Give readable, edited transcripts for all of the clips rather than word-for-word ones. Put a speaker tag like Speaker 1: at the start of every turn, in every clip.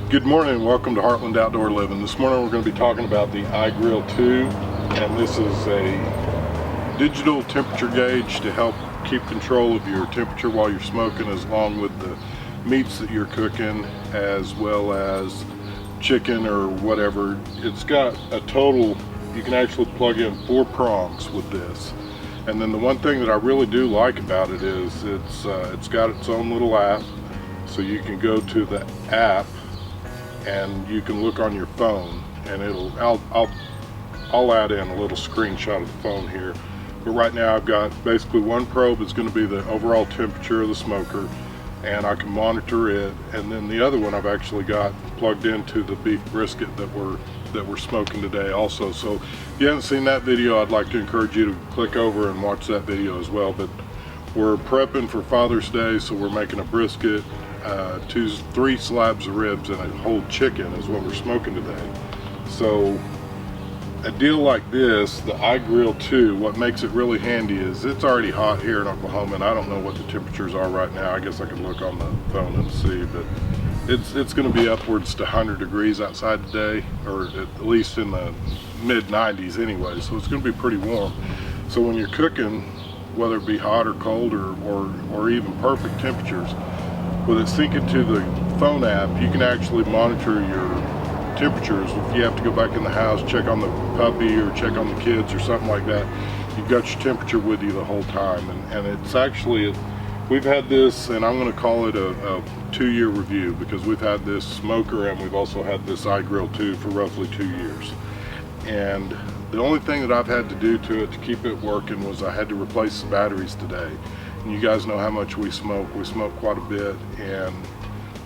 Speaker 1: Good morning, welcome to Heartland Outdoor Living. This morning we're going to be talking about the iGrill 2, and this is a digital temperature gauge to help keep control of your temperature while you're smoking, as long with the meats that you're cooking, as well as chicken or whatever. It's got a total, you can actually plug in 4 prongs with this. And then the one thing that I really do like about it is it's got its own little app, so you can go to the app and you can look on your phone, and I'll add in a little screenshot of the phone here. But right now I've got basically one probe is going to be the overall temperature of the smoker, and I can monitor it, and then the other one I've actually got plugged into the beef brisket that we're smoking today also. So if you haven't seen that video, I'd like to encourage you to click over and watch that video as well. But we're prepping for Father's Day, so we're making a brisket, 3 slabs of ribs, and a whole chicken is what we're smoking today. So a deal like this, the iGrill 2, what makes it really handy is it's already hot here in Oklahoma, and I don't know what the temperatures are right now. I guess I could look on the phone and see, but it's going to be upwards to 100 degrees outside today, or at least in the mid 90s anyway, so it's going to be pretty warm. So when you're cooking, whether it be hot or cold or even perfect temperatures, with it syncing to the phone app, you can actually monitor your temperatures. If you have to go back in the house, check on the puppy or check on the kids or something like that, you've got your temperature with you the whole time. And it's actually, we've had this, and I'm going to call it a 2-year review, because we've had this smoker and we've also had this iGrill 2 for roughly 2 years. And the only thing that I've had to do to it to keep it working was I had to replace the batteries today. And you guys know how much we smoke. We smoke quite a bit, and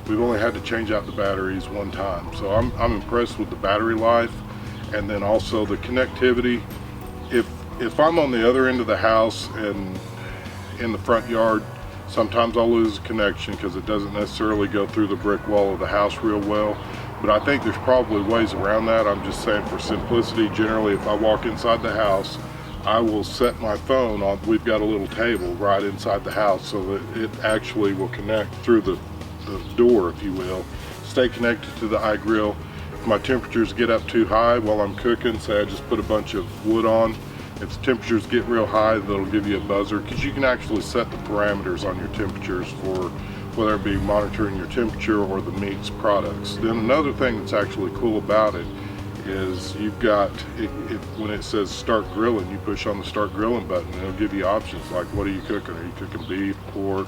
Speaker 1: we've only had to change out the batteries one time. So I'm impressed with the battery life, and then also the connectivity. If I'm on the other end of the house and in the front yard, sometimes I'll lose a connection because it doesn't necessarily go through the brick wall of the house real well. But I think there's probably ways around that. I'm just saying, for simplicity, generally if I walk inside the house, I will set my phone on, we've got a little table right inside the house, so that it actually will connect through the door, if you will, stay connected to the iGrill. If my temperatures get up too high while I'm cooking, say I just put a bunch of wood on, if the temperatures get real high, that'll give you a buzzer, because you can actually set the parameters on your temperatures for whether it be monitoring your temperature or the meats products. Then another thing that's actually cool about it is you've got, when it says start grilling, you push on the start grilling button, and it'll give you options like, what are you cooking? Are you cooking beef, pork,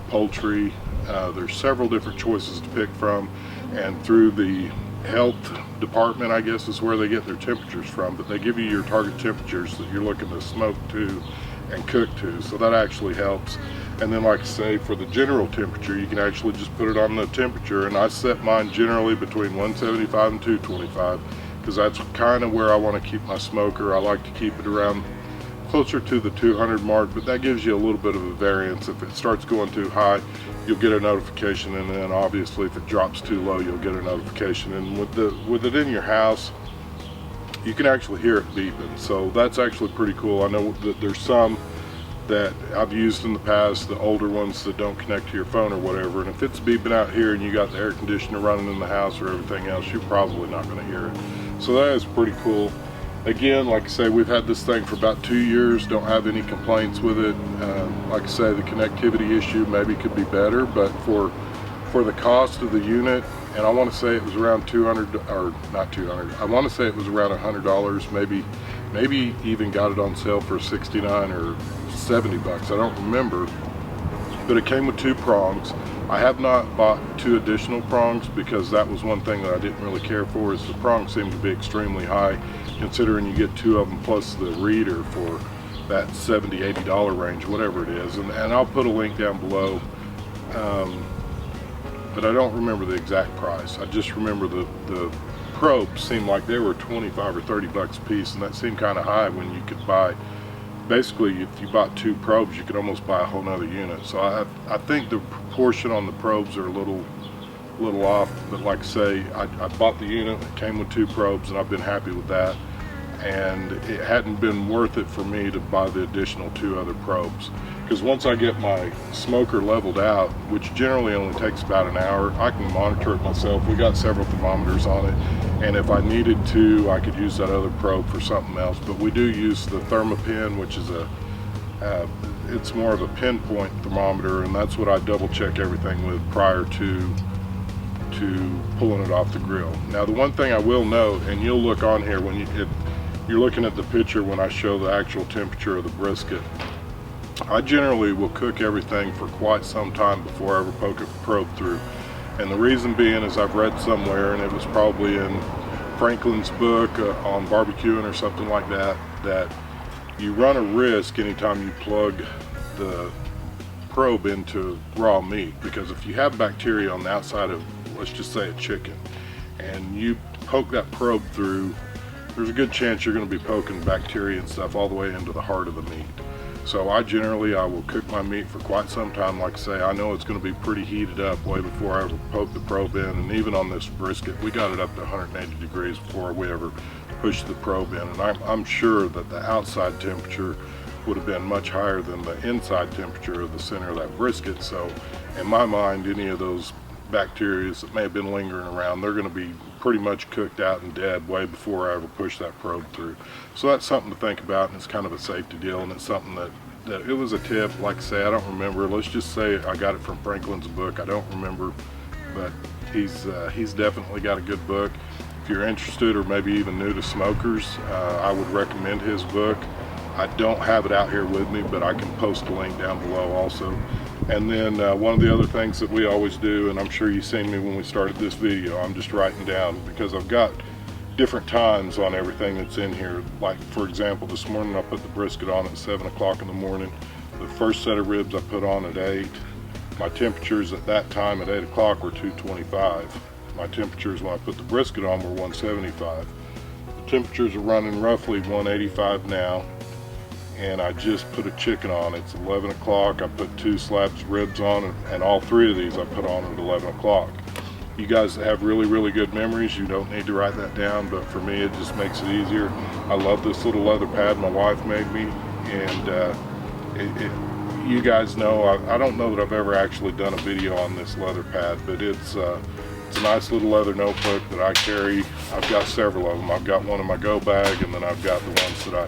Speaker 1: poultry? There's several different choices to pick from, and through the health department, I guess, is where they get their temperatures from, but they give you your target temperatures that you're looking to smoke to and cook to, so that actually helps. And then, like I say, for the general temperature, you can actually just put it on the temperature, and I set mine generally between 175 and 225, because that's kind of where I want to keep my smoker. I like to keep it around closer to the 200 mark, but that gives you a little bit of a variance. If it starts going too high, you'll get a notification, and then obviously if it drops too low, you'll get a notification. And with it in your house, you can actually hear it beeping, so that's actually pretty cool. I know that there's some that I've used in the past, the older ones that don't connect to your phone or whatever, and if it's beeping out here and you got the air conditioner running in the house or everything else, you're probably not going to hear it. So that is pretty cool. Again, like I say, we've had this thing for about 2 years, don't have any complaints with it. Like I say, the connectivity issue maybe could be better, but for the cost of the unit, and I want to say it was around 200, or not 200, I want to say it was around $100, maybe even got it on sale for 69 or 70 bucks, I don't remember, but it came with 2 prongs. I have not bought 2 additional prongs, because that was one thing that I didn't really care for, is the prongs seem to be extremely high, considering you get 2 of them plus the reader for that $70–80 range, whatever it is, and I'll put a link down below, but I don't remember the exact price. I just remember the probes seemed like they were 25 or 30 bucks a piece, and that seemed kind of high when you could buy, basically if you bought 2 probes, you could almost buy a whole nother unit. So I think the proportion on the probes are a little off, but like I say, I bought the unit, it came with 2 probes, and I've been happy with that, and it hadn't been worth it for me to buy the additional 2 other probes. because once I get my smoker leveled out, which generally only takes about an hour, I can monitor it myself. We got several thermometers on it, and if I needed to, I could use that other probe for something else. But we do use the ThermaPin, which is it's more of a pinpoint thermometer, and that's what I double check everything with prior to pulling it off the grill. Now, the one thing I will note, and you'll look on here when you're looking at the picture when I show the actual temperature of the brisket, I generally will cook everything for quite some time before I ever poke a probe through. And the reason being is I've read somewhere, and it was probably in Franklin's book on barbecuing or something like that, that you run a risk anytime you plug the probe into raw meat, because if you have bacteria on the outside of, let's just say, a chicken, and you poke that probe through, there's a good chance you're going to be poking bacteria and stuff all the way into the heart of the meat. So I will cook my meat for quite some time. Like I say, I know it's going to be pretty heated up way before I ever poke the probe in. And even on this brisket, we got it up to 180 degrees before we ever pushed the probe in. And I'm sure that the outside temperature would have been much higher than the inside temperature of the center of that brisket. So in my mind, any of those bacteria that may have been lingering around, they're going to be pretty much cooked out and dead way before I ever push that probe through. So that's something to think about, and it's kind of a safety deal, and it's something that it was a tip. Like I say, I don't remember. Let's just say I got it from Franklin's book. I don't remember, but he's definitely got a good book. If you're interested, or maybe even new to smokers, I would recommend his book. I don't have it out here with me, but I can post a link down below also. And then one of the other things that we always do, and I'm sure you've seen me when we started this video, I'm just writing down, because I've got different times on everything that's in here. Like, for example, this morning I put the brisket on at 7 o'clock in the morning. The first set of ribs I put on at 8. My temperatures at that time at 8 o'clock were 225. My temperatures when I put the brisket on were 175. The temperatures are running roughly 185 now. And I just put a chicken on. It's 11 o'clock. I put 2 slabs of ribs on, and all 3 of these I put on at 11 o'clock. You guys that have really good memories, you don't need to write that down, but for me it just makes it easier. I love this little leather pad my wife made me, and you guys know, I don't know that I've ever actually done a video on this leather pad, but it's a nice little leather notebook that I carry. I've got several of them. I've got one in my go bag, and then I've got the ones that I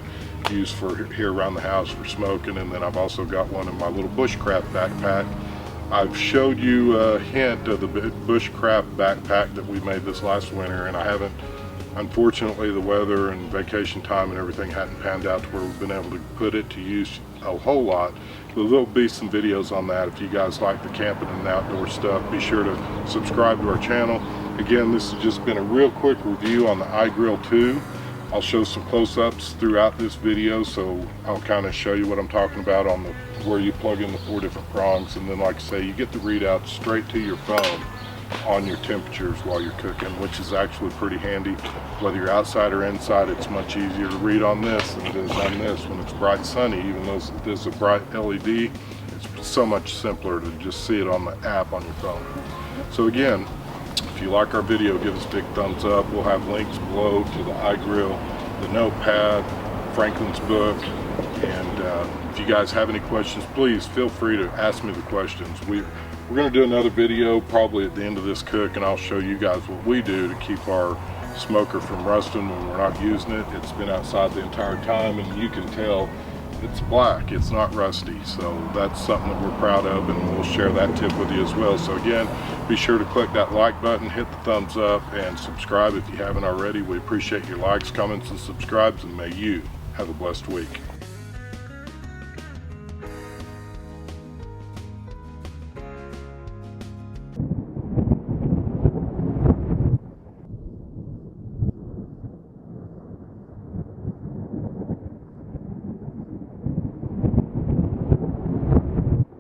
Speaker 1: use for here around the house for smoking, and then I've also got one in my little bushcraft backpack. I've showed you a hint of the bushcraft backpack that we made this last winter, and I haven't, unfortunately, the weather and vacation time and everything hadn't panned out to where we've been able to put it to use a whole lot. But there'll be some videos on that. If you guys like the camping and outdoor stuff, be sure to subscribe to our channel. Again, this has just been a real quick review on the iGrill 2. I'll show some close-ups throughout this video, so I'll kind of show you what I'm talking about on where you plug in the 4 different prongs, and then, like I say, you get the readout straight to your phone on your temperatures while you're cooking, which is actually pretty handy. Whether you're outside or inside, it's much easier to read on this than it is on this when it's bright sunny. Even though this is a bright LED, it's so much simpler to just see it on the app on your phone. So again, if you like our video, give us a big thumbs up. We'll have links below to the iGrill, the notepad, Franklin's book, and if you guys have any questions, please feel free to ask me the questions. We're going to do another video probably at the end of this cook, and I'll show you guys what we do to keep our smoker from rusting when we're not using it. It's been outside the entire time, and you can tell it's black, it's not rusty. So that's something that we're proud of, and we'll share that tip with you as well. So again, be sure to click that like button, hit the thumbs up, and subscribe if you haven't already. We appreciate your likes, comments, and subscribes, and may you have a blessed week.